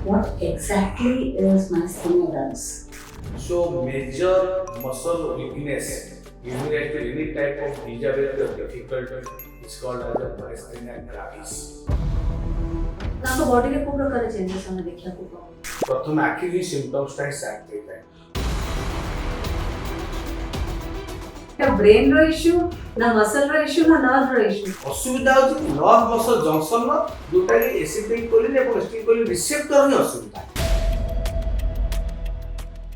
What exactly is myasthenia gravis? So major muscle weakness giving rise to any type of disability or difficulty is called as a myasthenia gravis. आपका body के कोन प्रकार changes हमें देखिया को प्रथम आखि ही symptoms time sac देता है ना ब्रेन रो इश्यू ना मसल रो इश्यू ना नर्व रो इश्यू असुविधा होची नर्व मसल जंक्शन नो जोटा कि एसिटाइलकोलिन एवं एसिटाइलकोलिन रिसेप्टर ही असुविधा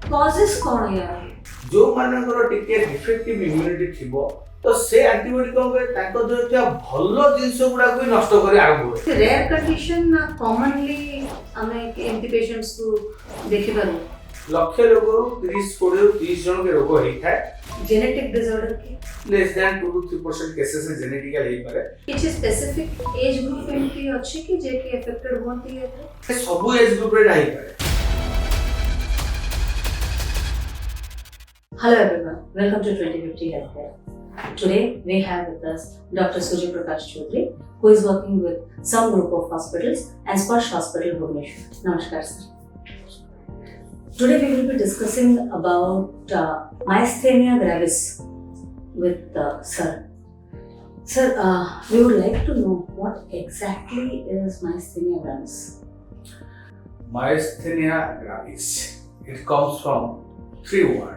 कॉजेस कौन है यार जो मानकर टिके डिफेक्टिव इम्यूनिटी थिबो तो से एंटीबॉडी कोन करे ताको जो क्या भलो जिंस गुडा को नष्ट करी आरंभ होय रेयर कंडीशन ना कॉमनली हमें एमटी पेशेंट्स को देखि पारो लक्ष्य लोग 30 जन के रोग होई थाए जेनेटिक डिसऑर्डर की लेस देन 2 to 3% केसेस से जेनेटिकल हेई पारे किछि स्पेसिफिक एज ग्रुप एमटी अछि कि जे के अफेक्टेड होती है सब एज ग्रुप रे नाही पारे Hello everyone, welcome to 2050 Healthcare. Today we have with us Dr. Suji Prakash Chaudhary, who is working with some group of hospitals and Sparsh Hospital, Bhubaneswar. Namaskar sir. Today we will be discussing about myasthenia gravis with sir. Sir, we would like to know what exactly is myasthenia gravis. myasthenia gravis it comes from three words.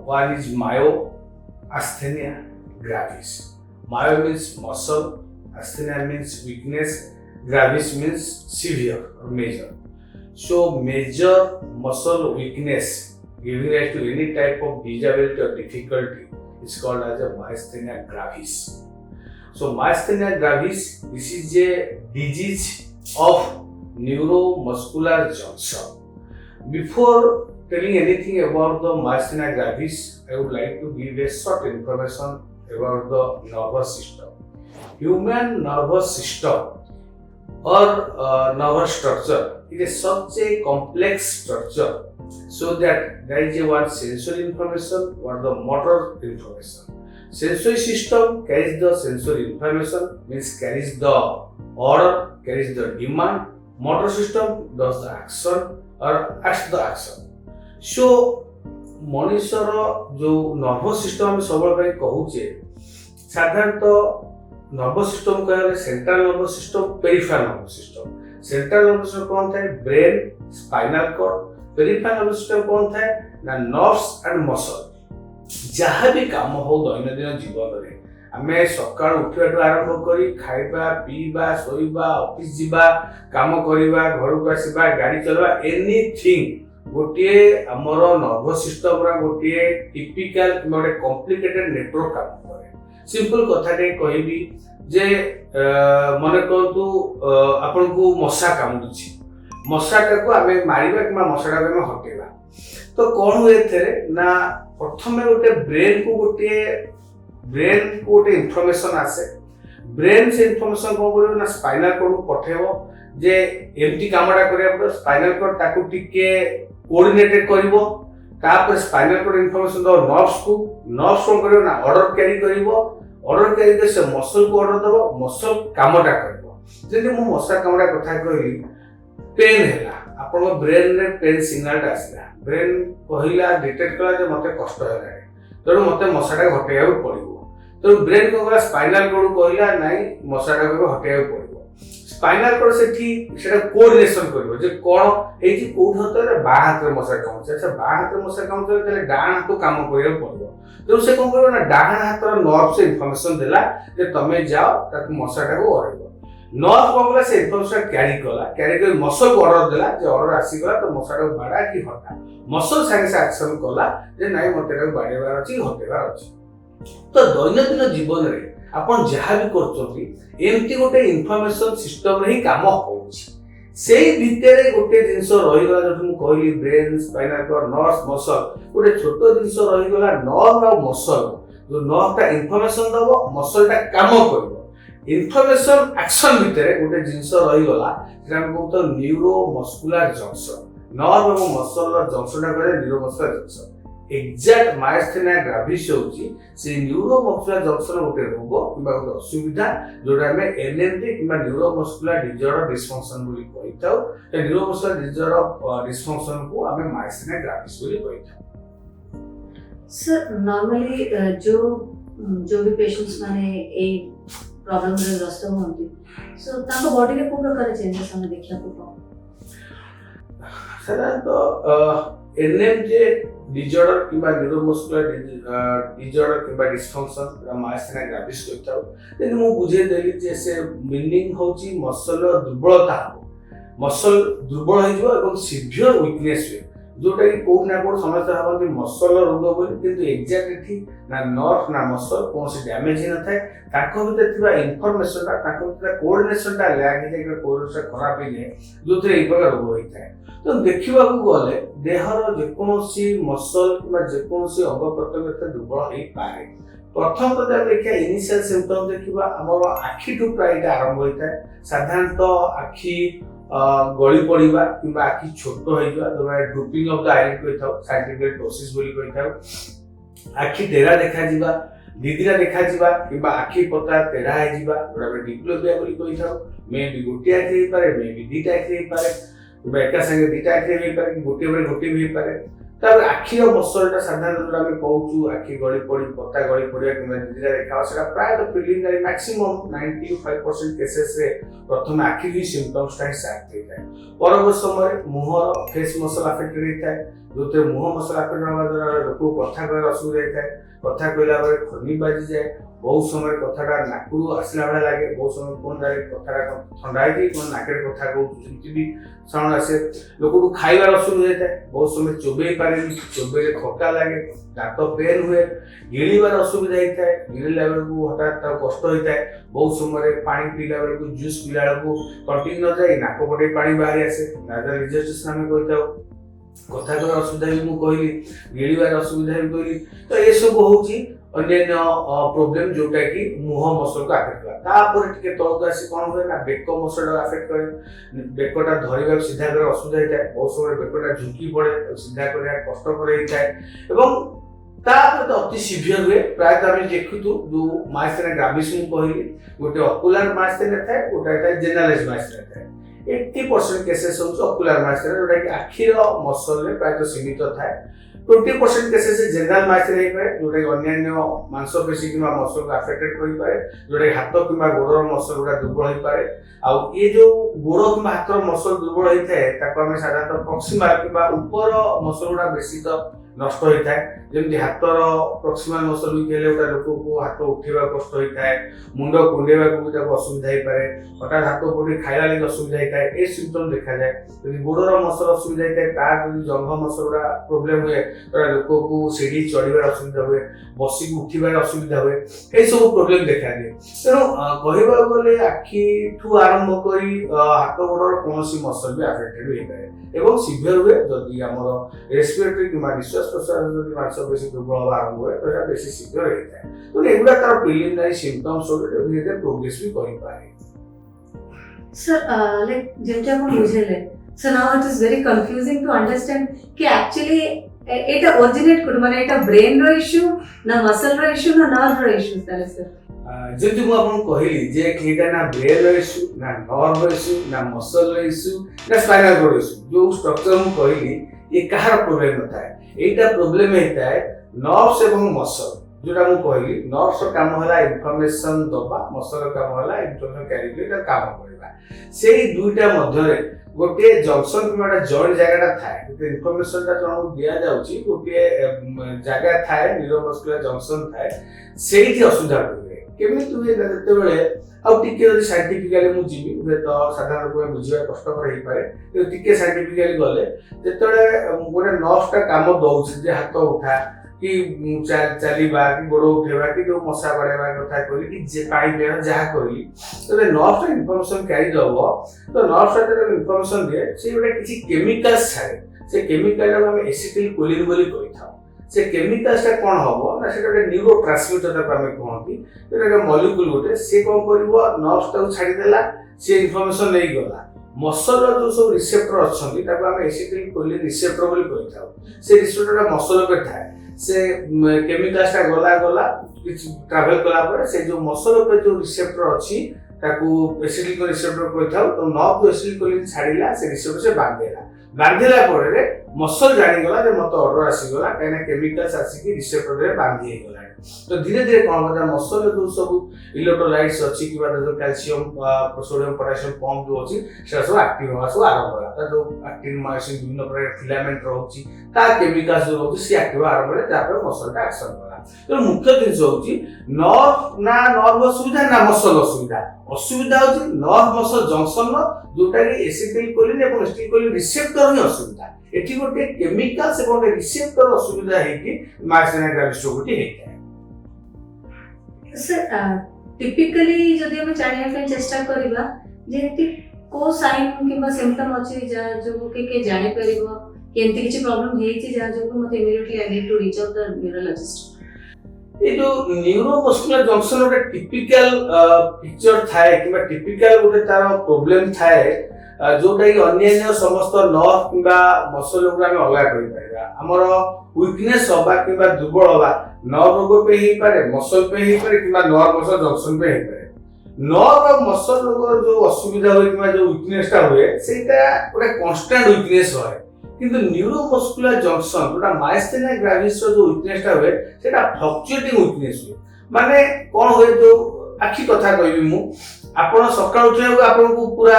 One is myoasthenia gravis. Myo means muscle, asthenia means weakness, gravis means severe or major. So major muscle weakness giving rise to any type of disability or difficulty is called as a myasthenia gravis. So myasthenia gravis, this is a disease of neuromuscular junction. Before telling anything about the myasthenia gravis, I would like to give a short information about the nervous system. Human nervous system or nervous structure is such a complex structure so that there is a one sensory information or the motor information. Sensory system carries the sensory information, means carries the order, carries the demand. Motor system does the action or acts the action. सो मनुष्यर जो nervous system हम सब कहूचे साधारणतः nervous system कहले central nervous system peripheral nervous system central nervous system कौन था brain spinal cord peripheral nervous system कौन था ना नर्व्स एंड मसल जहाँ भी काम हो दैनंदिन जीवन में आमे सकाळ उठिबाटू आरंभ करी खाइबा पीबा सोइबा ऑफिस जीवा काम करिबा घर को आसीबा गाड़ी चलबा एनीथिंग गोटे आमर नर्वस सिस्टम रा गोटे टिपिकल गोटे कॉम्प्लिकेटेड नेटवर्क काम करे सिंपल कथाटे कहबी जे मने कहतु आपन को मशा कामुछि मशाटा को आमे मारिबा कि मशाटा को आमे हटेबा तो कोन हुए थेरे ना प्रथमे गोटे ब्रेन को गोटे इंफॉर्मेशन आसे ब्रेन से इंफॉर्मेशन को करियो ना स्पाइनल कॉर्ड को पठेबो जे एमटी कामडा करिया स्पाइनल कॉर्ड ताकू टिके कोऑर्डिनेटेड करिवो तापर स्पाइनल कॉर्ड इंफॉर्मेशन दो नर्व्स को करियो ना ऑर्डर कैरी करिवो से मसल को ऑर्डर दबो मसल कामटा करिवो जदि मो मसा कामडा कथा कहली पेन हैला आपन ब्रेन रे पेन सिग्नल आसीला ब्रेन कहिला डिटेक्ट कला जे मते कष्ट हैला तो मते मसाटा हटेया पड़िवो तो ब्रेन को कला स्पाइनल कॉर्ड कहिला नाही मसाटा को हटेया पड़िवो स्पाइनल कॉर्ड सेठी सेटा कोऑर्डिनेशन करबो जे कोन एई जे कोठ हतरे बा हाथ मसा काउंट से बा हाथ मसा काउंट तले डाण हाथ काम करियो पड़बो तो से कोन करबो ना डाण हाथ नर्व से इंफॉर्मेशन देला जे तमे जाओ ताक मसाटा को ओरेबो नर्व कोन से इंफॉर्मेशन कैरी कर मसल को ऑर्डर देला जे ऑर्डर आसी गला तो मसाटा को बाडा की हटा मसल संगे से एक्शन कला जे नाही मते को बाडेबार अछि हटेबार अछि तो दैनंदिन जीवन रे आपण जहाँ भी करछोंती एमती गोटे इन्फॉर्मेशन सिस्टम रे ही काम होउछि सेही भितरे गोटे जिंस रहि गला जतु कहली brain spinal cord nerves muscle गोटे छोटो जिंस रहि गला नर्व और मसल जो नर्व ता इन्फॉर्मेशन दबो मसल ता काम करबो इन्फॉर्मेशन एक्शन भितरे गोटे जिंस रहि गला जेटा हम कहतो न्यूरो मस्कुलर जंक्शन नर्व और मसल रो जंक्शन ता करे neuro muscular junction exact myasthenia gravis होची से न्यूरोमस्कुलर जंक्शन गोटे रोग किंबा गोटे असुविधा जोटा आम एनएमडी किंबा न्यूरोमस्कुलर डिजॉर्डर डिसफंक्शन बोली कहिथाउ ए न्यूरोमस्कुलर डिजॉर्डर डिसफंक्शन को आम मायस्थेनिया ग्राभिस बोली कहिथाउ। सर नॉर्मली जो भी पेशेंट्स माने ए प्रॉब्लम रे ग्रस्त होती सो ताको बॉडी रे को प्रकार चेंजेस हमें देखिया को पाओ। साधारणतः एनएमजे डिजॉर्डर किंबा न्यूरोमस्कुलर डिजॉर्डर किंबा डिसफंक्शन मायस्थेनिया ग्राभिस कहिथाउ लेकिन मु बुझे देली जे से मीनिंग होची मसल दुर्बलता हो मसल दुर्बल हो जिवो एवं सिवियर वीकनेस हुए जोटा कि कोड ना कोड समस्या भावती मसल रोग बोली किंतु एक्जाक्टली ना नर्व ना मसल कौन से डैमेज ही न थाए ताको भीतर थिबा इंफॉर्मेशन ताको भीतर कोऑर्डिनेशन ता लैग हे जे कोऑर्डिनेशन खराब ही है जो थे एक प्रकार रोग होई थाए। तो देखिबा को गले देहर जेकोसी मसल किंबा जेकोसी अंग प्रत्यंग दुर्बल होई पारे। प्रथम तो जब देखिया इनिशियल सिम्पटम देखिबा हमर आखि टू प्राय आरंभ होई थाए साधारणतः आखि गली पड़िबा किंबा आखि छोट हो जावा ड्रूपिंग ऑफ द आईलिड कहिथाउ साइंटिफिक टोसिस बोली कहिथाउ आखि टेरा देखा जिबा दीदिरा देखा जिबा किंबा आखि पता टेढ़ा है जिबा जोटा डिप्लोपिया बोली कहिथाउ मे भी गोटे आखि हे पारे मे भी दीटा आखि हे पारे किंबा एका संगे दीटा आखि हे पारे गोटे बेले गोटे भी हे पारे तब आखिर मसलटा साधारणतः जो आम कहूँ आखि गली पड़ी पता गली पड़ा कि दीदिरा देखा से प्राय प्रिलिमिनारी मैक्सिमम 95% केसेस रे प्रथम आखि ही सिम्पटम्स टा स्टार्ट होता है परवर्ती समय मुहर फेस मसल अफेक्टेड होता है जो मुह मसल अफेक्ट होगा द्वारा लोक कथा कहर असुविधा होता है कथा कहला बेले खनी बाजी जाए बहुत समय कथाटा नाकू आसला भाई लगे बहुत समय कौन जाए कथा ठंडा है कौन नाक कथा कहते भी साउंड आसे लोक को खाइबार असुविधा होता है बहुत समय चोबई पारे चोबई खटा लगे दांत पेन हुए गिड़बार असुविधा होता है गिड़ला बेलू हठात कष्ट होता है बहुत समय पानी पीला बेलू जूस पीला बेलू कंटिन्यू न जाए नाक पटे पानी बाहरी आसे नाजल रिजर्वेशन आम कही कथा कहर असुविधा भी मुझे कहली गिड़बार असुविधा भी कहली तो ये सब होची अन्य प्रोब्लेम जोटा कि मुह मसल को अफेक्ट करा तापर टिके तळक आसी कोन होय ना बेक मसल को अफेक्ट करे बेकटा धरिबा सीधा करे असुविधा होता है बहुत समय बेकटा झुकी पड़े सीधा करे कष्ट करे होता है एवं तापर तो अति सिवियर हुए प्राय तो हम देखुतु जो मायस्थेनिया ग्राभिस मु कहली गोटे ऑकुलर मायस्थेनिया थाए गोटे थाए जनरलाइज मायस्थेनिया थाए 80% केसेस होछ ऑकुलर मायस्थेनिया जोटा कि आखिर मसल रे प्राय तो सीमित थाए 20% केसेस जनरल मायस्थेनिया पाए जोटा कि अन्य मांसपेशी किंबा मसल को अफेक्टेड करि पाए जोटा हाथ किंबा गोड़र मसल गुडा दुर्बल होई पारे आ ये जो गोड़ किंबा हाथर मसल दुर्बल होई थाए ताको हम साधारणतः प्रॉक्सिमल किंबा ऊपर मसल गुडा बेसी तो नष्ट होता है जमी हाथर प्रॉक्सिमल मसल वीक हेले गोटे लोक को हाथ उठेवा कष्ट होता है मुंड कुंडेवा को भी असुविधा हो पाए हठात हाथ पड़ी खाइला लगे असुविधा होता है ये सिम्पटम देखा जाए यदि गोड़र मसल असुविधा होता है तार जो जंघ मसल गुड़ा प्रोब्लेम हुए तो लोक को सीढ़ी चढ़ार असुविधा हुए बसिक उठार असुविधा हुए ये सब प्रोब्लेम देखा दिए तेणु कहवा गले आखि ठू आरंभ कर हाथ गोड़र कौन मसल भी अफेक्टेड हो पाए एवं सिवियर हुए जदि आमर रेस्पिरेटरी कि निश्वास प्रश्वास जब मांसपेशी दुर्बल आरंभ हुए तो यह बेसी सिवियर होता है तो एगुड़ा तार प्रिलिमिनारी सिम्पटम्स धीरे प्रोग्रेस भी कर पाए। सर लाइक जेमते आपण बुझेले so now it is very confusing to understand कि एक्चुअली एटा ओरिजिनेट कोड माने एटा ब्रेन रो इश्यू ना मसल रो इश्यू ना नर्व रो इश्यू ताले सर जब मु आपन कहली जे एटा ना ब्रेन रो इश्यू ना नर्व रो इश्यू ना मसल रो इश्यू ना स्पाइनल कोड इश्यू जो स्ट्रक्चर मु कहली ये कहार प्रोब्लेम होता है एटा प्रोब्लेम होता है नर्व्स एवं मसल जोटा मु कहली नर्व्स रो काम होला इन्फॉर्मेशन दबा मसल रो काम होला इन्फॉर्मेशन कैरी करबा काम करबा सेही दुईटा मध्य रे गोटे जंक्शन किबा जॉइंट जगहटा थाए गोटे इन्फॉर्मेशन ता जणो दिया जाउची गोटे जगह थाए न्यूरोमस्कुलर जंक्शन थाए सेही असुविधा हुए केमिति हुए जते बेले आउ टिके जदि साइंटिफिकली मु जीवी हुए तो साधारण लोक बुझिबा कष्टकर हे पारे तो टिके साइंटिफिकली गले जतले गोटे नर्वटा काम दउछ जे हाथ उठा कि चलीबा कि गोड़ उठेबा कि जो मशा बड़ेबा कथा कहली कि जे पाई बेर जहा कहली तो नर्वटा इन्फॉर्मेशन कैरी दबो तो नर्वटा जब इन्फॉर्मेशन दिए से गोटे किछि केमिकल्स छाड़े से केमिकल हम एसिटिल कोलिन बोली कहिथाउ से केमिकल्स कौन हम ना से गोटे न्यूरो ट्रांसमिटर आम कहती गोटे मलिक्यूल गोटे सी कौन कर नर्वस छाड़देला सी इनफर्मेशन नहीं गला मसल जो सब रिसेप्टर अच्छी आम एसिटिल कोलिन रिसेप्टर बोली कही से रिसेप्टर मसल पे थाए से केमिकालटा गला गला ट्रावेल कला से जो मसल पे जो रिसेप्टर अच्छी एसिटिल रिसेप्टर कही तो नर्व जो एसिटिल कोलिन छाड़िला से रिसेप्टर से बांधिला मसल जानीगला मत ऑर्डर आसीगला कहीं केमिकल्स आसिक रिसेप्टर बांधि होगला तो धीरे धीरे कौन होता है मसल जो सब इलेक्ट्रोलाइट्स अच्छी कि जो कैल्शियम सोडियम पोटेशियम पंप जो अच्छी से सब एक्टिव होगा सब आरंभ होगा जो एक्टिन मायोसिन विभिन्न प्रकार फिलामेंट रोची ता केमिकल्स जो रोची सी एक्टिव आरंभ होले तापर मसलटा एक्शन होगा तो मुख्य जिनिस होची नर्व असुविधा ना मसल असुविधा होची नर्व मसल जंक्शन जोटा कि एसिटिल कोलिन एवं एसिटिल कोलिन रिसेप्टर ही असुविधा एठी गोटे केमिकल्स एवं रिसेप्टर असुविधा हेकी मायोसिन ग्रेविस रोगटी हेता सर टिपिकली जदि हम जानिया पे चेष्टा करबा जेति को साइन किबा सिम्पटम अछि जा जो के जानि परिबो केंति किछि प्रॉब्लम हेइ छि जा जो मते immediately I need to reach out the neurologist ये जो न्यूरोमस्कुलर जंक्शन गोटे टिपिकल पिक्चर थाए कि टिपिकल गोटे तार प्रॉब्लम थाए जोटा कि अन्य समस्त नर्व किबा मसल को हम अलग करि पाइबा हमर वीकनेस होबा किबा दुर्बल होबा नर्व रोग पे ही पारे मसल पे ही पारे किबा नर्व मसल जंक्शन पे ही पारे नर्व और मसल रोग जो असुविधा होय किबा जो वीकनेसटा होय सेटा गोटे कांस्टेंट वीकनेस होय किंतु न्यूरोमस्कुलर जंक्शन जोटा मायस्थेनिया ग्रेविस जो वीकनेसटा होय सेटा फ्लक्चुएटिंग वीकनेस होय माने कोन होय जो आखि कथा कहबी मु आपण सकाळ उठिया आपण को पूरा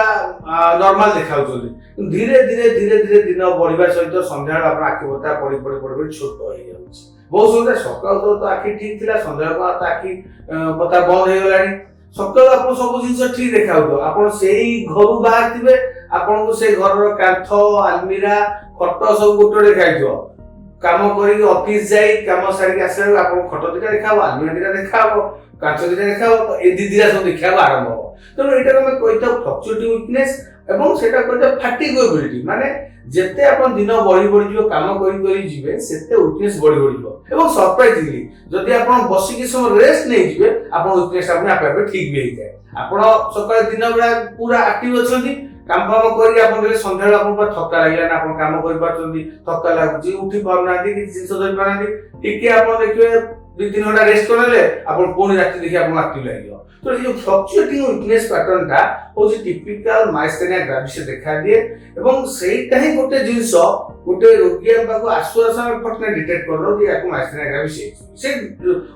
नॉर्मल देखाउछोली धीरे धीरे धीरे धीरे दिन बढ़िबा सहित संध्या आपण आखि बता पड़ी पड़ी पड़ी छोट हो जाउछ बहुत सुंदर सकाळ तो आखि ठीक थिला संध्या को आखि पता बंद हो गलानी सकाळ आपण सब जिंस ठीक देखाउतो आपण सेही घरु बाहर थिबे आपण को से घर रो कांथ अलमीरा खट सब गोटे देखाइतो काम करी ऑफिस जाई काम सारी आसला आपण खट दिटा देखाबो अलमीरा दिटा देखाबो कांच दिटा देखाबो तो ए दिदिरा सब देखाबो आरंभ हो तो एटा हम कहितो फ्लक्चुएटिव वीकनेस एवं सेटा कहितो फैटिगेबिलिटी माने जेते आपण दिन बढ़ी बढ़ी जो काम करी जिवे सेते वीकनेस बढ़ी बढ़ी हो एवं सरप्राइजिंगली जदि आपण बसी के समय रेस्ट नै जिवे आपण वीकनेस आपने आपे ठीक भी जाए आपण सकाळ दिन बेला पूरा एक्टिव अछंती काम काम करी आपण देले संध्या आपण पर थक्का लागला ना आपण काम करि पाछंती थक्का लागुची उठी पाउनाती कि जिंस धरि पानाती ठीक आपण देखिबे 2-3 घंटा रेस्ट करले आपण पुणी राति देखि आपण एक्टिव लागियो तो ये फ्लक्चुएटिंग वीकनेस पैटर्न टा होची टिपिकल मायस्थेनिया ग्रेविस देखा दिए एवं सेटा ही गोटे जिंस गोटे रोगी हमको आश्वासन फटने डिटेक्ट करलो कि याको मायस्थेनिया ग्रेविस से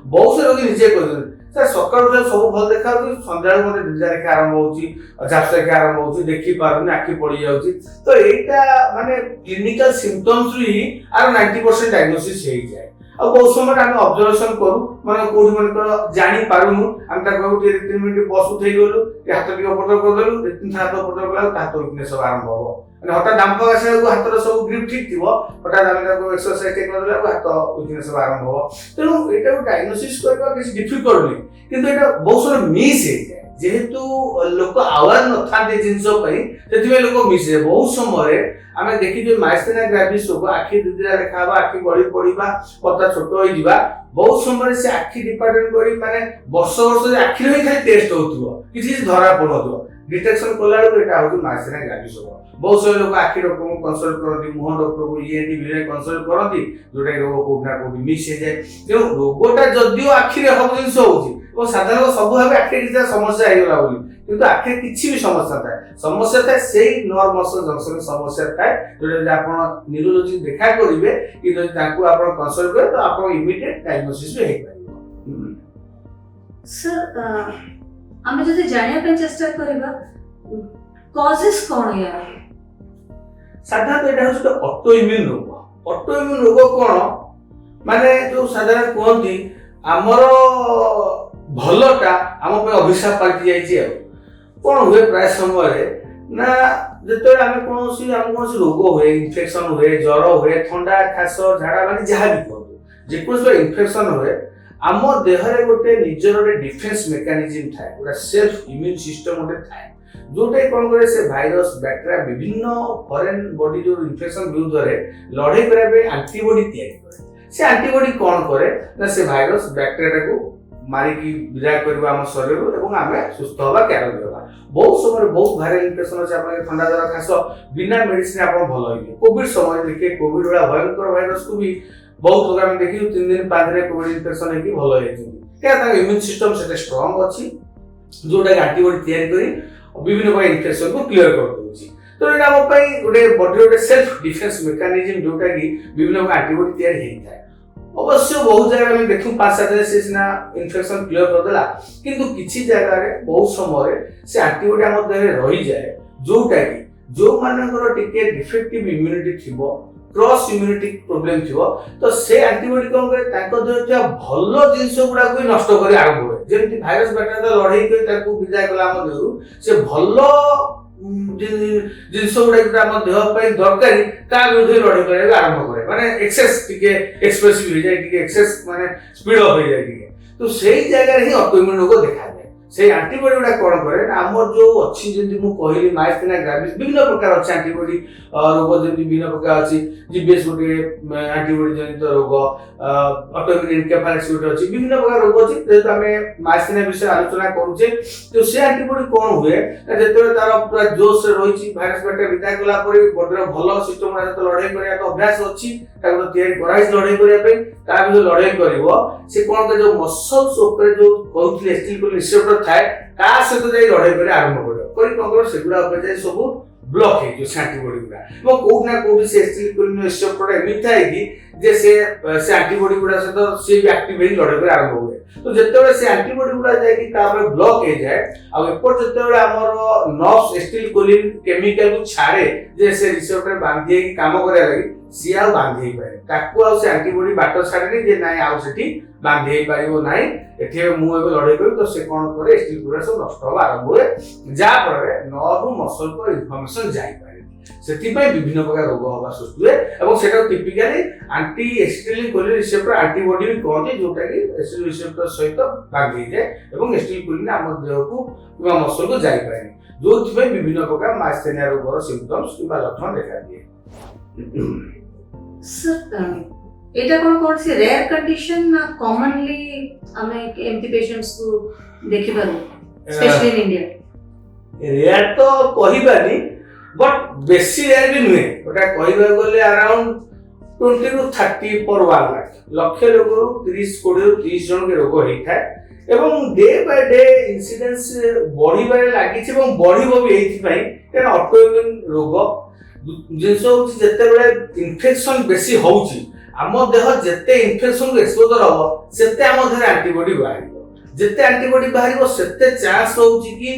बहुत से रोगी निजे कहन सर सकाळ रे सब भल देखा कि संध्या मते दिजा देखा आरंभ होची झापसा देखा आरंभ होची देखि पारुनी आखि पड़ी जाउची तो एटा माने क्लिनिकल सिम्पटम्स री आर 90% डायग्नोसिस हे जाय आ बहुत समय हम ऑब्जर्वेशन करू माने कोडी मन जानि पारुनु हम ता कहू 3 मिनिट बस उठै गेलु हाथ टिक ऊपर कर देलु 3 हाथ ऊपर कला ता तो वीकनेस आरंभ हो माने हटा दांप आसे हाथ रो सब ग्रिप ठीक थिबो हटा दाम को एक्सरसाइज टे कर देला हाथ वीकनेस आरंभ हो तेनु एटा डायग्नोसिस करबा किछ डिफिकल्ट नै किंतु एटा बहुत सारा मिस हे जाय जेहेतु लोक अवेयर न थाते जिंस पई सेति लोक मिस हे बहुत समय आमे देखि जे मायस्थेनिया ग्रेविस रोग आखि दिदिरा देखाबा आखि गळी पड़ीबा पता छोट होई दिबा बहुत समय से आखि डिपार्टमेंट करी माने वर्ष वर्ष आखि रे खाली टेस्ट होतुओ किछि धरा पड़तो डिटेक्शन कोला रो एटा होतु मायस्थेनिया ग्रेविस रोग बहुत सारे लोग आखि डॉक्टर को कंसल्ट करती मुह डॉक्टर को ईएनटी विरे कंसल्ट करती जोटा रोग कोना को मिस हे जाय ते रोगटा जदियो आखि रे सब जिंस होउची ओ साधारण सब भाबे आखि किछा समस्या आइ गला बोली किंतु आखि किछि भी समस्या थाए सेही नर्व मसल जंक्शन समस्या थाए जोटा आपण न्यूरोलॉजी देखा करिवे कि जदि तांको आपण कंसल्ट करे तो आपण इमीडिएट डायग्नोसिस भी हे पारिबो सर हम जदि जानिया पे चेष्टा करबा कॉजेस कोन या साधारण एटा होछ ऑटो इम्यून रोग कोन माने जो साधारण कोंती हमर भलटा हम पे अभिशाप पार्टी जाई छी कोन हुए प्राय समय ना जते हम कोनोसी रोग हुए इन्फेक्शन हुए ज्वर हुए ठंडा खास झाड़ा माने जहा भी कोन जे कोस इन्फेक्शन हुए आम देह रे गोटे निजर रे डिफेंस मेकानिज्म थाए गोटे सेल्फ इम्यून सिस्टम गोटे थाए जोटे कोन करे से भाइरस बैक्टीरिया विभिन्न फॉरेन बॉडी जो इन्फेक्शन विरुद्ध रे लड़ाई करबे एंटीबॉडी तैयारी करे से एंटीबॉडी कोन करे ना से भाइरस बैक्टीरिया को मारी की विदा करबा हम शरीर एवं आमे सुस्थ होबा कैरो होबा बहुत समय बहुत भाइरल इन्फेक्शन अच्छे आप थंडा ज्वर खास बिना मेडिसिन आप भल हो कोविड समय देखिए कोविड भाया भयंकर भाइरस को भी बहुत लोग आम देखिए 3 दिन 5 दिन कोविड इन्फेक्शन होगी भल क्या इम्यून सिस्टम से स्ट्रंग अच्छी जोटा एंटीबॉडी तैयारी करी विभिन्न प्रकार इन्फेक्शन को क्लियर कर दूची तो ये आम गोटे बॉडी गोटे सेल्फ डिफेंस मेकानिज्म जोटा कि विभिन्न प्रकार एंटीबॉडी तैयारी होता है अवश्य बहुत जगह में देखूं 5-7 दिन से सिना इन्फेक्शन क्लियर कर देला किंतु किछि जगह रे बहुत समय से एंटीबॉडी हम देह रही जाए जोटा कि जो मानकर टिके डिफेक्टिव इम्यूनिटी थिबो क्रॉस इम्यूनिटी प्रॉब्लम थिबो तो से एंटीबॉडी कोन करे ताको देह भलो जिंस गुडा को नष्ट करी आरंभ होय जेंति वायरस बैक्टीरिया लड़ाई कर ताको विदाय कला हम देहु से भलो जिनस गुडा हम देह पे दरकारी ता विरुद्ध लड़ाई करे आरंभ करे माने एक्सेस टिके एक्सप्रेसिव हो जाए टिके एक्सेस माने स्पीड अप हो जाए टिके तो सेही जगह रे ही ऑटोइम्यून रोग देखा जाए से एंटीबॉडी गुडा कोन करे हमर जो अछि जेंति मु कहली माइस्थेनिया ग्रेविस विभिन्न प्रकार अछि एंटीबॉडी रोग जेंति विभिन्न प्रकार अछि जीबीएस गुटे एंटीबॉडी जनित रोग ऑटोइम्यून एन्केफालाइटिस गुटे अछि विभिन्न प्रकार रोग अछि जेत हमें माइस्थेनिया विषय आलोचना करूचे तो से एंटीबॉडी कोन हुए जेते तार पूरा जोश रे रहिछि वायरस बैक्टीरिया विदाय कला परे बॉडी रो भलो सिस्टम रे तो लड़ाई करिया तो अभ्यास अछि ताको तयारी कराइस लड़ाई करिया पे ता भी लड़ाई करिवो से कोन के जो मसल्स ऊपर जो कहउथले स्टील को रिसेप्टर थाए ता सहित जाई लड़ाई करे आरंभ करियो करी कोन सेगुडा ऊपर जाई सब ब्लॉक है जो एंटीबॉडी गुडा वो कोड ना कोड से स्टील को रिसेप्टर एमिथा है कि जे से एंटीबॉडी गुडा से तो से भी एक्टिवेट लड़ाई करे आरंभ हुए तो जत्ते से एंटीबॉडी गुडा जाय कि ता पर ब्लॉक हो जाए आ ऊपर जत्ते हमर नर्व्स स्टील कोलिन केमिकल को छाड़े जे से रिसेप्टर बांधी के काम करे लगी सी आ बांधी पाए ताकू आ से एंटीबॉडी बाटर छाड़े जे नाइ आ सेठी बांधी पारिबो नाइ एठे मु एबे लड़ाई करी तो से कोन करे स्टील गुडा सब नष्ट होबा आरंभ हुए जा पर नर्व मसल को इन्फॉर्मेशन जाई पारे सेति पे विभिन्न प्रकार रोग होबा सृष्टि हुए एवं सेटा typically anti acetylcholine receptor antibody भी कहते जोटा कि एसिटिलिन रिसेप्टर सहित बांधी जाए एवं एसिटिलिन हम देह को किबा मसल को जाई पारे जोथि पे विभिन्न प्रकार माइस्थेनिया रोगर सिम्पटम्स किबा लक्षण देखा दिए सर एटा कोन से रेयर कंडीशन ना कॉमनली हमें एमटी पेशेंट्स को देखि पारो स्पेशली इन इंडिया रेयर तो कहिबानी बट बेसी रेयर भी नुहे ओटा कहिबा गले अराउंड 20 to 30 पर 1 लाख लक्ष लोग 30-40 30 जन के रोग होई थाए एवं डे बाय डे इंसिडेंस बढ़ी बारे लागि छै एवं बढ़िबो भी एथि पई कारण ऑटोइम्यून रोग जिनसो जते बेले इन्फेक्शन बेसी होउची आम देह जते इन्फेक्शन को एक्सपोजर हो सेते आम देह एंटीबॉडी बाहरिबो जते एंटीबॉडी बाहरिबो सेते चांस होउची कि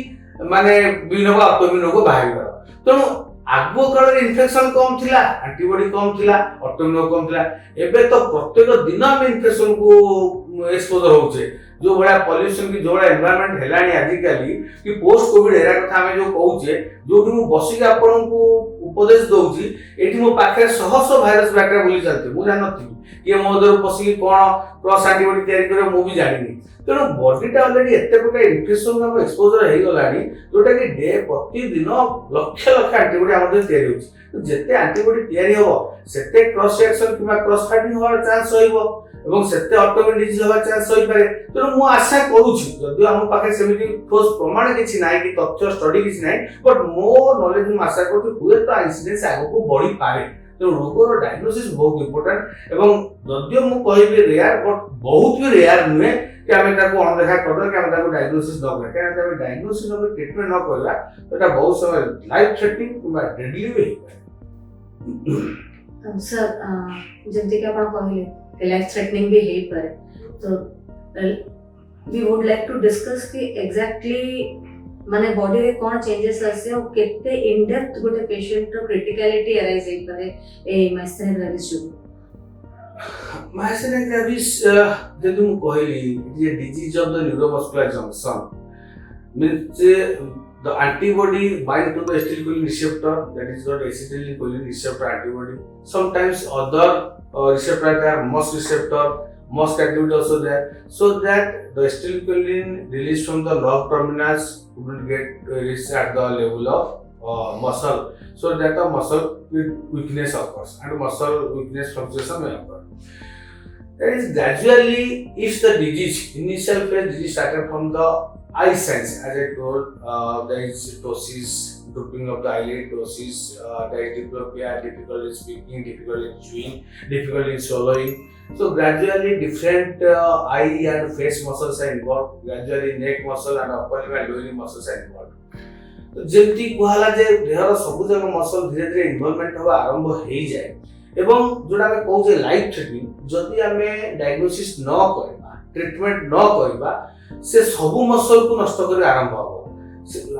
माने विभिन्न ऑटोइम्यून रोग बाहरिबो तेणु आगो काल इन्फेक्शन कम थिला एंटीबॉडी कम थिला ऑटोइम्यून कम थिला एबे तो प्रत्येक दिन हम इन्फेक्शन को एक्सपोजर होउचे जो बड़ा पॉल्यूशन की जो बड़ा एनवायरनमेंट हेलानी आजिकली कि पोस्ट कोविड एरा कथा हमें जो कहूचे जो मु बसी के आपन को उपदेश दउची एठी मो पाखे शह शह वायरस बैक्टीरिया बोली चलते मु जानथि कि मो दर पसी कोन क्रॉस एंटीबॉडी तयारी करे मु भी जानिनी तेणु बॉडीटा ऑलरेडी एते प्रकार इन्फेक्शन हम एक्सपोजर हे गलानी जोटा कि डे प्रतिदिन लक्ष लक्ष एंटीबॉडी हम तयारी होची तो जेते एंटीबॉडी तयारी हो सेते क्रॉस रिएक्शन किबा क्रॉस फाइटिंग होवार चांस होइबो এবং সেতে অটোইমিউন ডিজিজ হওয়ার চান্স হই পারে তেণু মু আশা করুছি যদিও আমার পাখে সেমিতি ঠোস প্রমাণ কিছু নাই কি তথ্য স্টাডি কিছু নাই বট মো নলেজ মু আশা করছি হুয়ে তো ইনসিডেন্স আগକୁ বড়ি পারে তেণু রোগর ডায়াগনোসিস বহুত ইম্পর্টেন্ট এবং যদিও মু কইবি রেয়ার বট বহুত भी রেয়ার নুহে कि आम अणदेखा कर डायग्नोसिस न करें क्या डायग्नोसिस न ट्रिटमेंट न करवा तो बहुत समय लाइफ थ्रेटनिंग कि डेडली भी सर जमती कि आपण कहले लाइफ थ्रेटनिंग भी हे पारे तो we would like to discuss कि एग्जैक्टली माने बॉडी रे कोन चेंजेस आसे और केते इन डेप्थ गोटे पेशेंट रो क्रिटिकलिटी अराइज हे पारे ए माइस्थेनिया ग्रेविस जो माइस्थेनिया ग्रेविस जदि मु कहली ये disease of the neuromuscular junction means the antibody bind to the acetylcholine receptor that is called acetylcholine receptor antibody sometimes other receptor are MuSK receptor MuSK activity also there so that the acetylcholine released from the nerve terminus would get reached at the level of muscle so that the muscle weakness occurs and muscle weakness fluctuation may occur. That is gradually if the disease initial phase disease started from the eye signs, as I told, there is ptosis, drooping of the eyelid, ptosis, there is diplopia, difficulty in speaking, difficulty in chewing, difficulty in swallowing. So gradually different eye and face muscles are involved, gradually neck muscle and upper limb and lower limb muscles are involved. तो जेमती कहला जे there सब जग muscle धीरे धीरे involvement होगा आरंभ हो जाए एवं जोड़ा में कहू जे लाइफ थ्रेटनिंग जदि हमें डायग्नोसिस न करबा ट्रीटमेंट न करबा से सब मसल को नष्ट कर आरंभ हो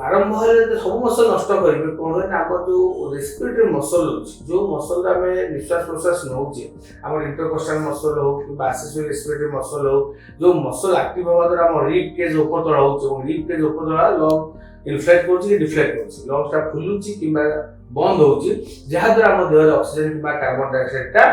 आरंभ हेले सब मसल नष्ट करेंगे कौन है ना जो रेस्पिरेटरी मसल जो मसल में निश्वास प्रश्वास नौचे आम इंटरकोस्टल मसल हो कि एक्सेसरी रेस्पिरेटरी मसल हो जो मसल एक्टिव होगा द्वारा आम रिब केज ऊपर तल हो रिब केज ऊपर तल लंग इनफ्लेक्ट करूची कि डिफ्लेक्ट करूची लंग्स टा फुलुची किंबा बंद होची जहा द्वारा आम देह ऑक्सीजन किंबा कार्बन डाइऑक्साइड टा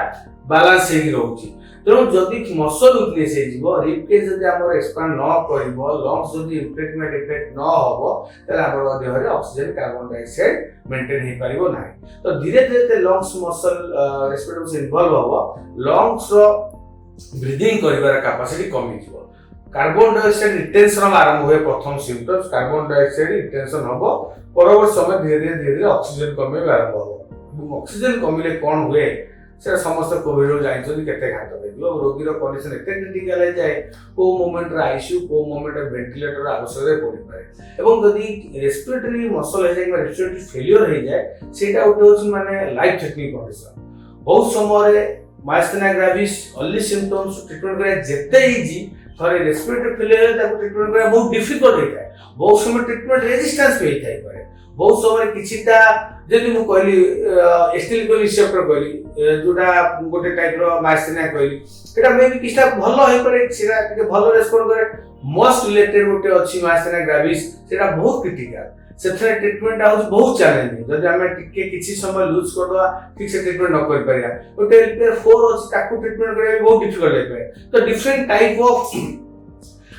बैलेंस हेगी रहउची तेणु जदि मसल वीकनेस हो रिब केज जदि आमर एक्सपांड न करिवो लंग्स जदि इनफ्लेक्टमेंट इफेक्ट न हबो तले आमर देह रे ऑक्सीजन कार्बन डाइऑक्साइड मेंटेन हे परिबो नाही तो धीरे धीरे लंग्स मसल रेस्पिरेटरी से इन्वॉल्व हबो लंग्स रो ब्रीदिंग करिवार कैपेसिटी कमी जिवो कार्बन डाइऑक्साइड रिटेंशन आरंभ हुए प्रथम सिम्पटम्स कार्बन डाइऑक्साइड रिटेंशन हबो परवर्ती समय धीरे धीरे ऑक्सीजन कमी आरंभ हबो ऑक्सीजन कमिले कोन हुए से समस्त कोविड जानते केते घात हो रोगी कंडीशन एत क्रिटिकल हो जाए को मोमेंट आईसीयू को मोमेंट वेंटिलेटर आवश्यकता पड़ी पाए एवं जदि रेस्पिरेटरी मसल हो जाए रेस्पिरेटरी फेलियर हो जाए सेटा उठे होछि माने लाइफ थ्रेटनिंग कंडीशन बहुत समय myasthenia gravis early symptoms treatment करे जेते इजी थरे रेस्पिरेटरी फेलियर ताको ट्रीटमेंट करे बहुत डिफिकल्ट होता है बहुत समय ट्रीटमेंट रेजिस्टेंस पे थाई पारे बहुत समय किछिटा जदि मु कहली एस्टिलिकोल रिसेप्टर कहली जोटा गोटे टाइप रो मायस्थेनिया कहली एटा मे भी किछटा भलो होई पारे सेटा के भलो रेस्पोंड करे मोस्ट रिलेटेड गोटे अछि मायस्थेनिया ग्रेविस सेटा बहुत क्रिटिकल सेथरे ट्रीटमेंट आउस बहुत चैलेंजिंग जदि हमें टिके किछि समय लूज कर दवा ठीक से ट्रीटमेंट न कर पारिया गोटे रिपेयर 4 अछि ताकू ट्रीटमेंट करे बहुत डिफिकल्ट होय पाए तो डिफरेंट टाइप ऑफ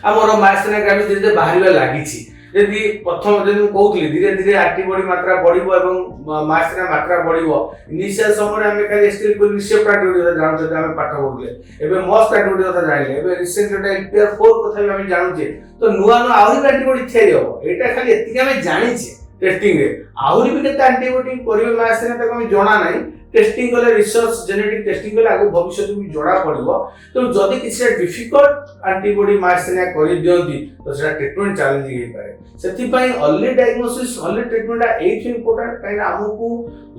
हमर मायस्थेनिया ग्रेविस धीरे धीरे बाहरिबा लागि छी यदि प्रथम जदि कहूली धीरे धीरे एंटीबॉडी मात्रा बढ़िबो एवं मायस्थेनिया मात्रा बढ़िबो इनिशियल समय हमें खाली एस्टिलिकोल रिसेप्टर एंटीबॉडी जानते जे हमें पाठ पढुले एबे मोस्ट एंटीबॉडी कथा जानिले एबे रिसेंट एलपीआर 4 कथा भी हमें जानूचे तो नुआ नुआ आहुरी एंटीबॉडी थेरी हो एटा खाली एतिक हमें जानिछे टेस्टिंग रे आहुरी भी केते एंटीबॉडी परिबे मायस्थेनिया तक हमें जणा नाही टेस्टिंग कले रिसर्च जेनेटिक टेस्टिंग कले आगु भविष्य में जणा पड़िबो तो जदि किसी डिफिकल्ट एंटीबॉडी मायस्थेनिया करि दियंती तो सेटा ट्रीटमेंट चैलेंजिंग हे पारे सेति पई अर्ली डायग्नोसिस अर्ली ट्रीटमेंट एट इंपोर्टेंट काइना हमकु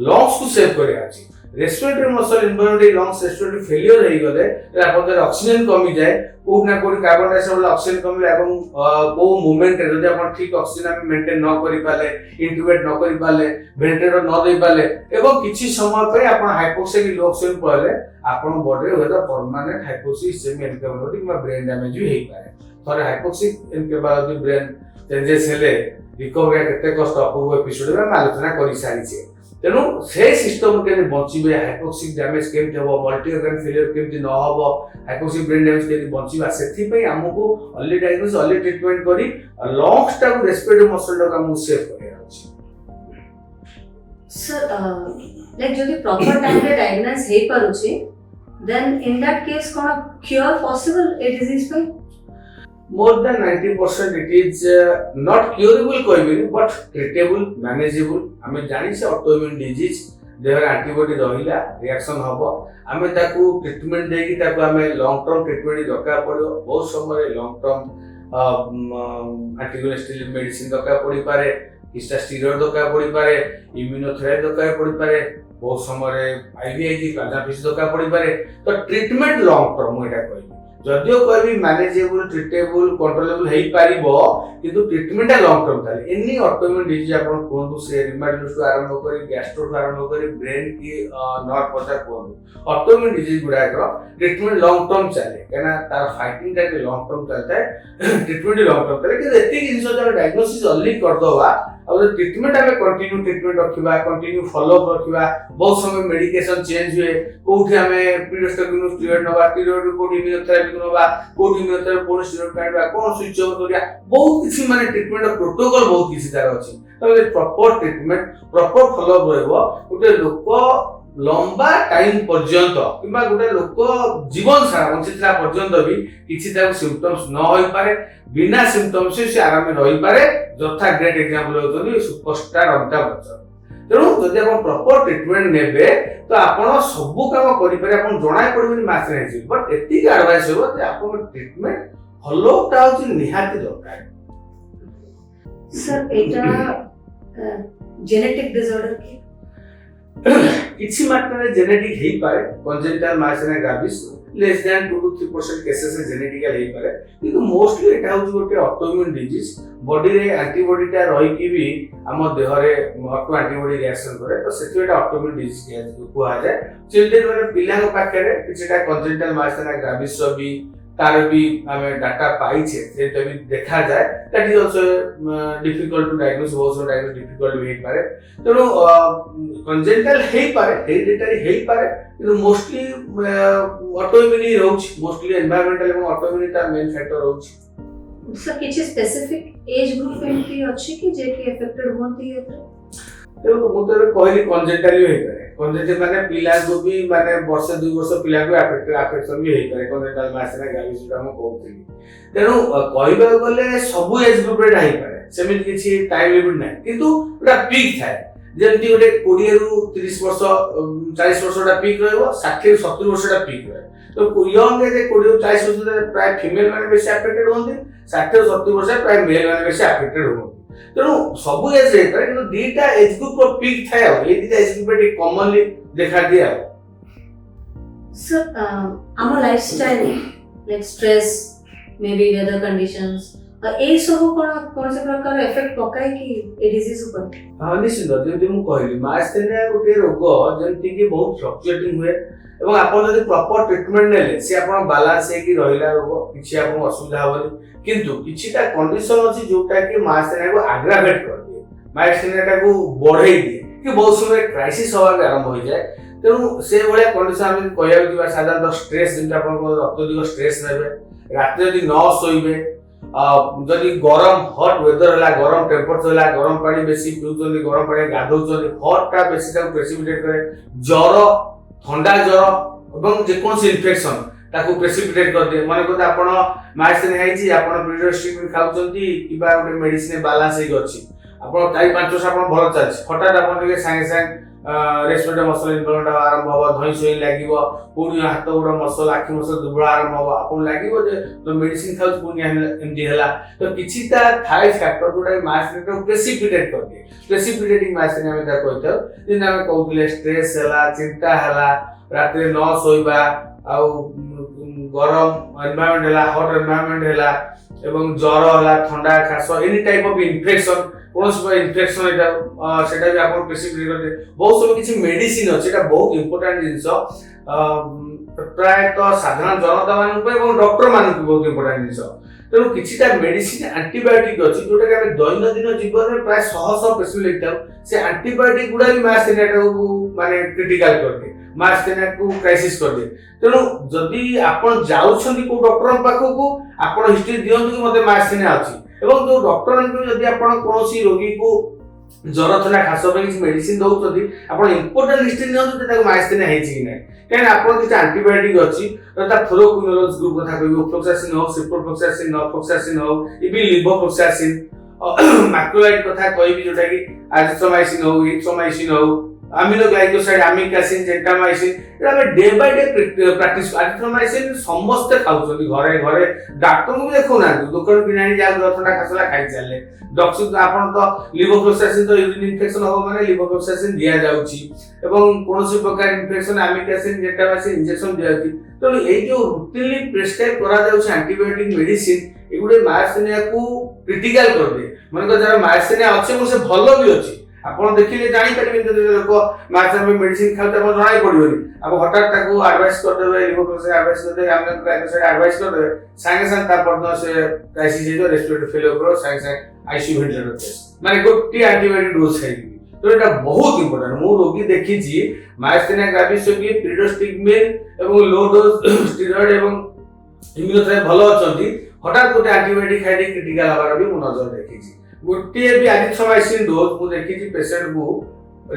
लंग्स को सेव करे आछि respiratory muscle involvement lungs respiratory failure हे गले आपन ऑक्सीजन कमी जाए को ना कोडी कार्बन डाइऑक्साइड ऑक्सीजन कमी एवं को मूवमेंट जदि अपन ठीक ऑक्सीजन हम मेंटेन न करि पाले इंट्यूबेट न करि पाले वेंटिलेटर न दे पाले एवं किछि समय पर अपन हाइपोक्सिया लो ऑक्सीजन पड़े अपन बॉडी रे होता परमानेंट हाइपोक्सिया सेमी एनकेफेलोटिक मा ब्रेन डैमेज भी हे पारे थरे हाइपोक्सिक एनकेफेलोटिक ब्रेन चेंजेस हेले रिकवरी केते कष्ट अपू एपिसोड में आलोचना करि सारी छे तेनु से सिस्टम के बचिबे हाइपोक्सिक डैमेज केमति हो मल्टी ऑर्गन फेलियर केमति न हो हाइपोक्सिक ब्रेन डैमेज केमति बचिबा सेथि पई हमकु अर्ली डायग्नोसिस अर्ली ट्रीटमेंट करी लंग्स टा रेस्पिरेटरी मसल टा हम सेव करे अछि सर लाइक जदि प्रॉपर टाइम रे डायग्नोस हे परुछि देन इन दैट केस कोन क्योर पॉसिबल ए डिजीज पे more than 90% it is not curable कहबिनी but treatable manageable हमें जानि से ऑटोइम्यून डिजीज देहर एंटीबॉडी रहिला रिएक्शन हबो हमें ताकू ट्रीटमेंट देकी ताकू हमें लॉन्ग टर्म ट्रीटमेंट दरकार पड़ो बहुत समय लॉन्ग टर्म एंटीकोलेस्टेरॉल मेडिसिन दरकार पड़ी पारे किस्टा स्टेरॉइड दरकार पड़ी पारे इम्यूनोथेरेपी दरकार पड़ी पारे बहुत समय आईवीआईजी प्लाज्मा दरकार पड़ी पारे तो ट्रीटमेंट लॉन्ग टर्म एटा कहबी जदियो कहबी मैनेजेबल ट्रीटेबल कंट्रोलेबल हेई पारिबो किंतु ट्रीटमेंट लॉन्ग टर्म थाले एनी ऑटोइम्यून डिजीज आपण कोनदु से रिमाटिस आरंभ करी गैस्ट्रो आरंभ करी ब्रेन की नर्व पचा कोनदु ऑटोइम्यून डिजीज गुडा का ट्रीटमेंट लॉन्ग टर्म चले केना तार फाइटिंग टा लॉन्ग टर्म चलता है ट्रीटमेंट लॉन्ग टर्म चले कि एती जिंस जो डायग्नोसिस अर्ली कर दवा और ट्रीटमेंट हमें कंटिन्यू ट्रीटमेंट रखिबा कंटिन्यू फॉलो अप रखिबा बहुत समय मेडिकेशन चेंज हुए कोठी हमें पीरियोडिक स्टेरॉइड नबा स्टेरॉइड कोठी इम्यूनोथेरेपी नबा कोठी इम्यूनोथेरेपी पुणी स्टेरॉइड काटबा कोन स्विच ऑफ करिया बहुत किछि माने ट्रीटमेंट प्रोटोकॉल बहुत किछि तार अछि तबे proper treatment proper follow up रहबो उते लोक लंबा टाइम पर्यंत किंबा गोटे लोक जीवन सारा बंचिता पर्यंत भी किसी सिम्पटम्स न हो पारे बिना सिम्पटम्स से आराम रही पारे यथा ग्रेट एग्जांपल होउछन सुपरस्टार अमिताभ बच्चन तेणु जदि आप प्रॉपर ट्रीटमेंट नेबे तो आपण सब काम करि पारे आपण जणाय पड़बनी मास नै बट एतिक एडवाइस हो जे आपण ट्रीटमेंट फॉलो ता होची निहाती दरकार सर एटा जेनेटिक डिसऑर्डर की किसी मात्रा जेनेटिक हेई पारे congenital myasthenia gravis less than 2 to 3% cases रे जेनेटिकल हेई पारे किंतु मोस्टली एटा होची गोटे ऑटोइम्यून डिजीज बॉडी रे एंटीबॉडी टा रही की भी हम देह रे ऑटो एंटीबॉडी रिएक्शन करे तो सेति एटा ऑटोइम्यून डिजीज के कुहा जाय चिल्ड्रन माने पिला को पाखरे किछटा कंजेनिटल माइसेरिया ग्रेविस भी तार भी हमें डाटा पाइछे जे भी देखा जाए that is also difficult to diagnose बहुत डायग्नोस डिफिकल्ट भी पारे तेणु कंजेनिटल हेई पारे हेरिडिटरी हेई पारे किंतु मोस्टली ऑटोइम्यून रोच मोस्टली एनवायरमेंटल एवं ऑटोइम्यून ता मेन फैक्टर रोच सर किछि स्पेसिफिक एज ग्रुप एंटी अछि कि जे कि अफेक्टेड होंती है तेणु मु तो कहली कंजेनिटल भी हेई पारे कंजेनिटल माने पिला को भी माने वर्ष 2 वर्ष पिला को अफेक्शन भी हेई पारे कंजेनिटल माइसेरिया ग्रेविस जो हम कहउथि तेणु कहबा गले सब एज ग्रुप रे हेई पारे सेमिति किछि टाइम लिमिट नै किंतु एटा पीक थाए जेमति गोटे 20 रु 30 वर्ष 40 वर्ष टा पीक रहबो 60 रु 70 वर्ष टा पीक रहे तो यंग एज 20 रु 40 वर्ष प्राय फीमेल माने बेसी अफेक्टेड होंती 60 रु 70 वर्ष प्राय मेल माने बेसी अफेक्टेड होंती तेणु सब एज रे किंतु दीटा एज ग्रुप रो पीक थाए ए दीटा एज ग्रुप रे कॉमनली देखा दिया सर आम lifestyle like stress may be weather conditions ए सब कोन से प्रकार इफेक्ट पकाय कि ए डिजीज ऊपर हां निश्चित जदि मु कहली माइसेरिया गोटे रोग जेंति कि बहुत फ्लक्चुएटिंग हुए एवं आपण जदि प्रॉपर ट्रीटमेंट नेले से आपण बैलेंस हे कि रहिला रोग किछि आपण असुविधा होबनी किंतु किछिटा कंडीशन अछि जोटा कि माइसेरिया को एग्रावेट कर दिए माइसेरिया को बढ़ाई दिए कि बहुत समय क्राइसिस होवा के आरंभ हो जाए तेणु से भलिया कंडीशन हम कहया दिबा साधारण स्ट्रेस जेंटा आपण को अत्यधिक स्ट्रेस नेबे रात जदि न सोइबे जदि गरम हॉट वेदर हला गरम टेम्परेचर हला गरम पानी बेसी पिउचोनी गरम पानी गाधौचोनी हॉट टा बेसी ता प्रेसिपिटेट करे ज्वर ठंडा ज्वर एवं जे कोन इन्फेक्शन ताको प्रेसिपिटेट कर दे माने को आपण माइसेरिया हेची आपण पीरियड्स ट्रीटमेंट खाउचंती किबा गोटे मेडिसिन बैलेंस हे अछि आपण 4-5 वर्ष आपण भलो चालछि हठात आपण के संगे संग रेस्पिरेटरी मसल इनवॉल्वमेंट आरंभ हो धई सोई लागिवो पुणी हाथ गोड़ मसल आखि मसल दुबळा आरंभ हो आपण लागिवो जे तो मेडिसिन खाउ पुणी एमडी हला तो किछिता थाई फैक्टर जोडा माइसेरिया को प्रेसिपिटेट कर दे प्रेसिपिटेटिंग माइसेरिया में ता कहतो दिन हम कहउतले स्ट्रेस हला चिंता हला रात रे न सोइबा आउ गरम एनवायरनमेंट हला हॉट एनवायरनमेंट हला एवं ज्वर हला ठंडा खास any type of infection conus infection एटा सेटा भी आपण प्रेसिपिटेट करते बहुत सब किछि मेडिसिन अछि एटा बहुत इंपोर्टेंट जिंस प्राय तो साधारण जनता मान को एवं डॉक्टर मान को बहुत इंपोर्टेंट जिंस तेणु किछिटा मेडिसिन एंटीबायोटिक अछि जोटा कि हम दैनंदिन जीवन में प्राय 100 प्रेसिपिटेट लेता से एंटीबायोटिक गुडा भी माइसेरिया को माने क्रिटिकल कर दे माइसेरिया को क्राइसिस कर दे तेणु जदि आपण जाउछंती को डॉक्टर पाखो को आपण हिस्ट्री दियंतु कि मते माइसेरिया अछि एवं जो डॉक्टर को जदि आपण कोनोसी रोगी को ज्वर थना खास पे किसी मेडिसिन दउछंती आपण इंपोर्टेंट हिस्ट्री नियंतु जे ताको माइसेरिया हेछि कि नै काहे आपण किछ एंटीबायोटिक अछि ता फ्लोरोक्विनोलोज ग्रुप कथा कहबो फ्लोक्सासिन हो सिप्रोफ्लोक्सासिन नॉफ्लोक्सासिन हो इबि लिवोफ्लोक्सासिन मैक्रोलाइड कथा कहबी जोटा कि एजिथ्रोमाइसिन हो इथ्रोमाइसिन हो amino glycoside Amik acid gentamicin एटा हम day by day practice azithromycin समस्त खाउछंती घरे घरे डॉक्टर को भी देखो ना दुकान किनानी जा ठंडा खासला खाइ चले डॉक्टर आपण तो लिवोफ्लोक्सासिन तो यूरिन इन्फेक्शन हो माने लिवोफ्लोक्सासिन दिया जाउची एवं कोनोसी प्रकार infection Amik acid gentamicin injection दिया जाउची तो ए जो रूटीनली प्रेस्क्राइब करा जाउची एंटीबायोटिक मेडिसिन एगुडे माइसेरिया को क्रिटिकल कर दे माने को जरा माइसेरिया अछि को से भलो भी अछि आपण देखिले जानि परिबे जे लोक माइसेरिया में मेडिसिन खाउ त आपण जानि पड़िबोनी अब हठात ताको एडवाइस कर देबे लिवोफ्लोक्सासिन एडवाइस कर देबे हमने ग्लाइकोसाइड एडवाइस कर देबे संगे संग तार पर से क्राइसिस जे रेस्पिरेटरी फेलियर करो संगे संग आईसीयू वेंटिलेटर केस माने गोटी एंटीबायोटिक डोज खाइबी तो एटा बहुत इंपोर्टेंट मो रोगी देखि छी माइसेरिया ग्रेविस की पीरियडोस्टिग्मिन एवं लो डोज स्टेरॉइड एवं इम्यूनोथेरेपी भलो अछंती हठात गोटे एंटीबायोटिक खाइ क्रिटिकल हबार भी मो नजर देखि छी गोटे भी एजिथ्रोमाइसिन डोज मु देखि छी पेशेंट को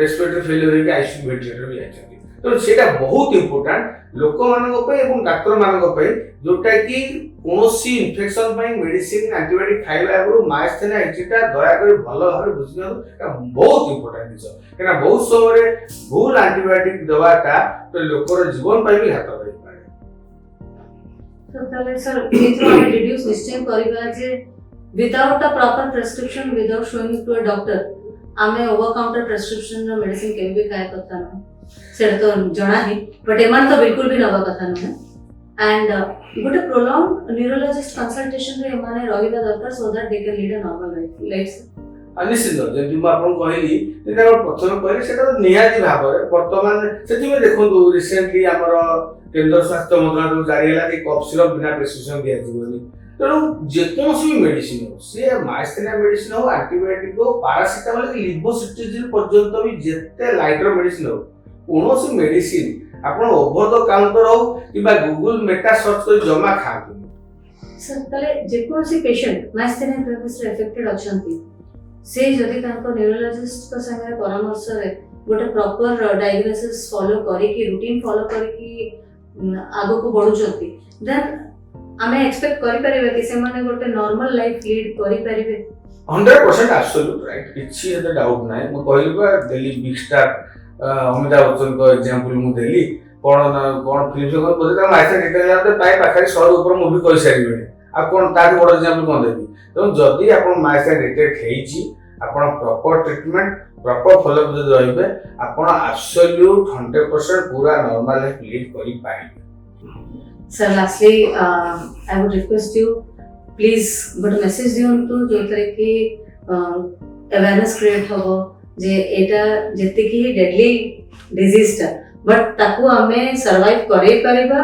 रेस्पिरेटरी फेलियर के आईसीयू वेंटिलेटर भी आछंती तो सेटा बहुत इंपोर्टेंट लोक मानक पे एवं डाक्टर मानक पे जोटा कि कोनोसी इन्फेक्शन पई मेडिसिन एंटीबायोटिक खाइला आगु माइस्थेनिया एंटीटा दया करी भलो भाबे बुझियो एटा बहुत इंपोर्टेंट दिस केना बहुत समय भूल एंटीबायोटिक दवाटा तो लोकर जीवन पई भी हाथ रही पारे। तो तले सर इथरो हम डिड्यूस निश्चय करिबा जे without a proper prescription without showing to a doctor आमे ओवर काउंटर प्रेस्क्रिप्शन मेडिसिन के भी खाय कथा न सेटा तो जणा ही बट एमान तो बिल्कुल भी नवा कथा न एंड गोटे प्रोलॉन्ग न्यूरोलॉजिस्ट कंसल्टेशन रे माने रहिबा दरकार so that they can lead a normal life. निश्चित जदि मु आपन कहली जेटा प्रथम कहली सेटा तो निहाती भाबरे वर्तमान सेति में देखंतु रिसेंटली हमर केंद्र स्वास्थ्य मंत्रालय जारी हला कि कफ सिरप बिना प्रेस्क्रिप्शन दिया जीवनी तेणु जेकोसी भी मेडिसिन हो सी माइस्थेनिया मेडिसिन हो एंटीबायोटिक हो पैरासिटामोल कि लिवोसिट्रिजिन पर्यंत भी जेते लाइटर मेडिसिन हो कोनोसी मेडिसिन आपण ओवर द काउंटर हो किबा गूगल मेटा सर्च कर जमा खातु सर तले जेकोसी पेशेंट माइस्थेनिया ग्रेविस रे अफेक्टेड अछंती से जदि तांको न्यूरोलॉजिस्ट का संगे परामर्श रे गोटे प्रॉपर डायग्नोसिस फॉलो करी कि रूटीन फॉलो करी कि आगो को बढ़ु जती देन आमे एक्सपेक्ट करि परिबे कि से माने गोटे नॉर्मल लाइफ लीड करि परिबे 100% एब्सोल्यूट राइट किछि एते डाउट नाही मु कहली बा दिल्ली बिग स्टार अमिताभ बच्चन को एग्जांपल मु देली कोन फिल्म से बोले का माइसे डिटेल जाते पाई पाखरी 100 ऊपर मूवी कहि सारिबे आ कोन ताके बड़ एग्जांपल कोन देबी तो जदी आपण माइसे डिटेल हेइची आपण proper treatment proper follow up जदी रहिबे आपण एब्सोल्यूट 100% पूरा नॉर्मल लाइफ लीड करि पाइबे। Sir, lastly, I would request you, please, but message दियंतु जो तरह की awareness create होबो जे एटा जत्ते की deadly disease ता but ताकू हमें survive करे परिबा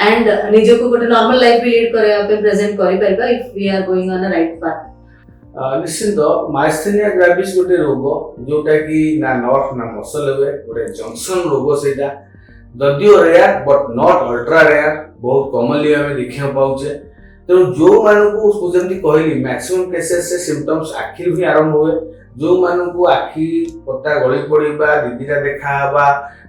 and निजो को गोटे normal life भी lead करे आपे present करे परिबा if we are going on a right path। निश्चित माइस्थेनिया ग्रेविस गोटे रोग जोटा कि ना नर्व ना मसल हुए गोटे जंक्शन रोग सेटा जदियो rare but not ultra rare बहुत कॉमनली हमें देखा पाउचे तेणु जो मानू को जमी कहली मैक्सिमम केसेस से सिम्पटम्स आखिर भी आरंभ हुए जो मानू आखि पता गली पड़ा दीदीटा देखा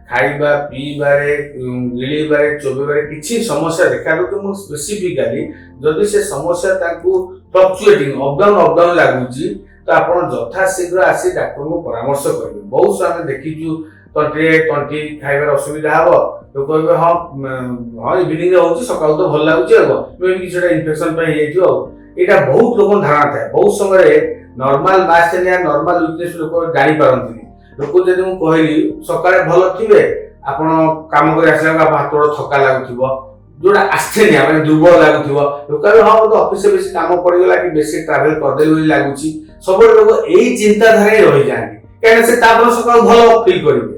खाइबा पीबारे गिळीबारे चोबेबारे किछि समस्या देखा तो स्पेसिफिकली जदि से समस्या ताकू फ्लक्चुएटिंग अप डाउन लागुची तो आपण यथा शीघ्र आसी डॉक्टर को परामर्श करिवे। बहुत सारे देखिछु तंटी खाइबार असुविधा हबो तो कहबे हां इवनिंग रे होची सकाळ तो भल लागुची हबो मे किछटा इन्फेक्शन पे हे जो एटा बहुत लोक धारणा थाए बहुत समय नॉर्मल माइस्थेनिया नॉर्मल वीकनेस लोक जानि पारंती लोक जदि मु कहली सकाळे भल थिबे आपण काम करे आसला हाथ गोड़ थका लागुथिबो जोड़ा आस्थेनिया माने दुर्बल लागुथिबो लोक हां तो ऑफिस से बेसी काम पड़ी गेला कि बेसी ट्रैवल कर देली बोली लागुची सब लोग एई चिंता धारे रहि जानी केन से तापर सकाळ भल फील करिवे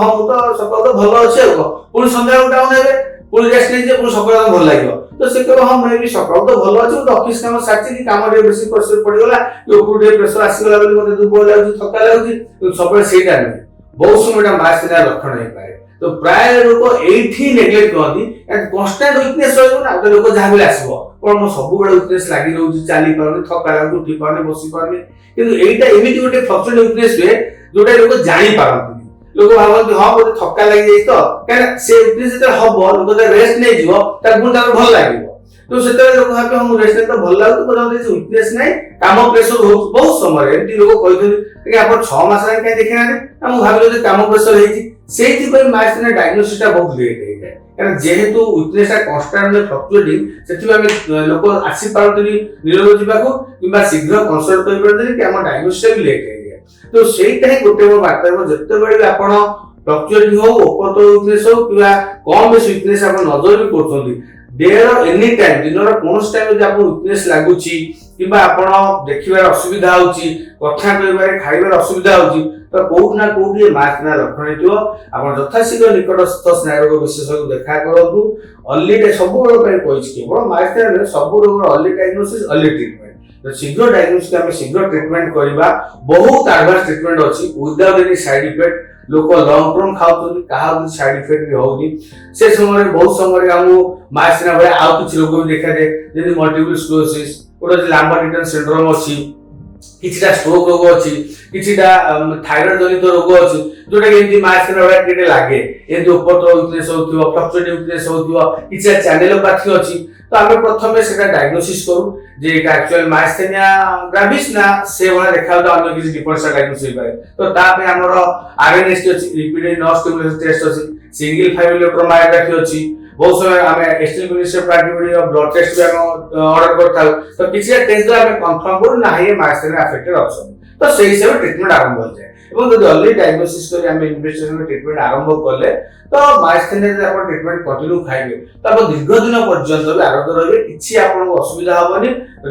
हां तो सकाळ तो भल अछि पुणी संध्या डाउन हेबे पुणी रेस्ट नै जे पुणी सकाळ भल लागियो तो से कहबो हां मैं भी सकाळ तो भल अछि तो ऑफिस काम साथि कि काम रे बेसी प्रेशर पड़ी गेला ऊपर डे प्रेशर आसी गेला बोली मते दुर्बल लागुची थका लागुची सब सेटा नै बहुत समय माइस्थेनिया लक्षण हे पाए तो प्राय लोक एठी नेग्लेक्ट करती एंड कांस्टेंट वीकनेस रहबो ना तो लोक जहा बेले आसीबो पर म सब बेले वीकनेस लागि रहउची चाली पारनी थका लागु उठी पारनी बसी पारनी किंतु एटा एमिति गोटे फ्लक्चुएट वीकनेस वे जोटा लोक जानि पारंती लोक भाबନ୍ତି हां बोले थका लागि जाई तो काहे से वीकनेस जे हबो लोक रेस्ट नै जीवो ता गुण ता भल लागिवो तो सेते लोक भाबे हम रेस्ट नै तो भल लागु तो जे वीकनेस नै काम प्रेशर हो बहुत समय एंटी लोक कहथि कि आपण 6 मास रे काहे देखिना हम भाबिलो जे काम प्रेशर हेची सेति पर माइस्थेनिया डायग्नोसिस ता बहुत लेट हे जाय कारण जेहेतु वीकनेस ता कांस्टेंटली फ्लक्चुएटिंग सेति में लोक आसी पारतनी न्यूरोलॉजी पाको किबा शीघ्र कंसल्ट कर परतनी कि हम डायग्नोसिस भी लेट हे जाय तो सेटा ही गोटे मो बार्ता जत्ते बेले आपण फ्लक्चुएटिंग हो ओपर तो वीकनेस हो किबा कम बेस वीकनेस आपण नजर भी करछोंती देयर एनी टाइम दिनर कोनस टाइम जे आपण वीकनेस लागुची किबा आपण देखिबार असुविधा होची कथा कहबारे खाइबार असुविधा होची तो कोउ ना कोउ ये माइस्थेनिया लक्षण हेतियो आपण यथाशीघ्र निकटस्थ स्नायुरोग विशेषज्ञ देखा करंतु अर्ली डे सब बेले पय कहिछि केवल माइस्थेनिया सब रोग अर्ली डायग्नोसिस अर्ली ट्रीटमेंट तो शीघ्र डायग्नोसिस हम शीघ्र ट्रीटमेंट करबा बहुत एडवांस ट्रीटमेंट अछि विदाउट एनी साइड इफेक्ट लोक लॉन्ग टर्म खाउतोनी कहा साइड इफेक्ट भी होउनी से समय बहुत समय हम माइस्थेनिया भले आउ किछ रोग भी देखा दे जेति मल्टीपल स्क्लेरोसिस ओटा लांबा रिटर्न सिंड्रोम अछि किछिटा स्ट्रोक रोग अछि किछिटा थायराइड जनित रोग अछि जोटा कि एमती माइस्थेनिया वाला टिके लागे एमती उपरतल वीकनेस होथिबो फ्लक्चुएटिंग वीकनेस होथिबो किछिटा चैनलोपैथी अछि तो आमे प्रथमे सेटा डायग्नोसिस करू जे एटा एक्चुअल माइस्थेनिया ग्राविस ना से वाला देखा तो अन्य किछि डिफरेंशियल डायग्नोसिस होई पारे तो ता पे हमर आरएनएस अछि रिपीटेड नर्व स्टिमुलेशन टेस्ट अछि सिंगल फाइव इलेक्ट्रोमायोग्राफी अछि बहुत समय आमे एस्टिमुलेशन प्राइमरी ब्लड टेस्ट भी हम ऑर्डर करथाउ तो किछि टेस्ट जो आमे कंफर्म करू ना हे माइस्थेनिया अफेक्टेड अछि तो से हिसाब ट्रीटमेंट आरंभ हो जाए এবং যদি অলরেডি ডায়াগনোসিস করে আমি ইনভেস্টিগেশন ট্রিটমেন্ট আরম্ভ করলে তো মাইস্থেনিয়া যে আপন ট্রিটমেন্ট কন্টিনিউ খাইবে তারপর দীর্ঘদিন পর্যন্ত বি আরোগ্য রহিবে কিছু আপনার অসুবিধা হবনি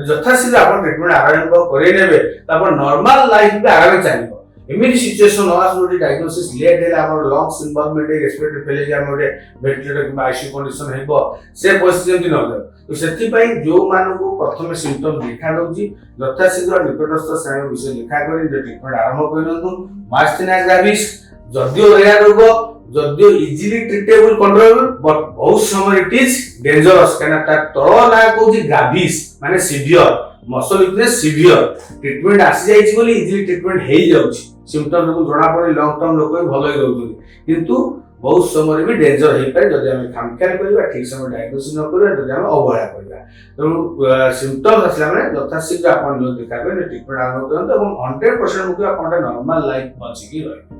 যথাশীঘ্র আপন ট্রিটমেন্ট আরম্ভ করে নেবে তারপর নরমাল লাইফ বি আরামে চালিব এমনি সিচুয়েশন নওয়াজ যদি ডায়াগনোসিস লেট হেলে আমার লংস ইনভলভমেন্ট রেসপিরেটরি ফেলিয়ার মোডে ভেন্টিলেটর কিংবা আইসিইউ কন্ডিশন হেব সে পরিস্থিতি যেমন ন যাও তো সেথিপাই जो मानकु प्रथमे सिम्पटम देखा दउची यथाशीघ्र निकटस्थ श्रेणी विषय लिखा करी जे ट्रीटमेंट आरंभ करनतु माइस्थेनिया ग्राविस जदियो रेयर रोग जदियो इजिली ट्रीटेबल कंट्रोलेबल बट बहुत समय इट इज डेंजरस काना ता तळ ना कोजी ग्राविस माने severe muscle weakness severe treatment आसी जाईची बोली इजिली ट्रीटमेंट हेई जाउची सिम्पटम को जणा पड़े लॉन्ग टर्म लोक भलो ही रहउची किंतु बहुत समय भी डेंजर हो पाए जदि आम खामख्याल करबा ठीक समय डायग्नोसिस न करबा जदि आम अवहेला करबा तो सिम्पटम्स आसला माने यथाशीघ्र आपण जो देखा करे ट्रीटमेंट आरंभ करन और 100% मुके आपण नॉर्मल लाइफ बची की रहे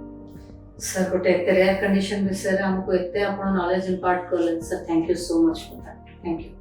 सर गोटे रेयर कंडीशन विषय हमको एते आपण नॉलेज इंपार्ट करले sir thank you so much for that thank you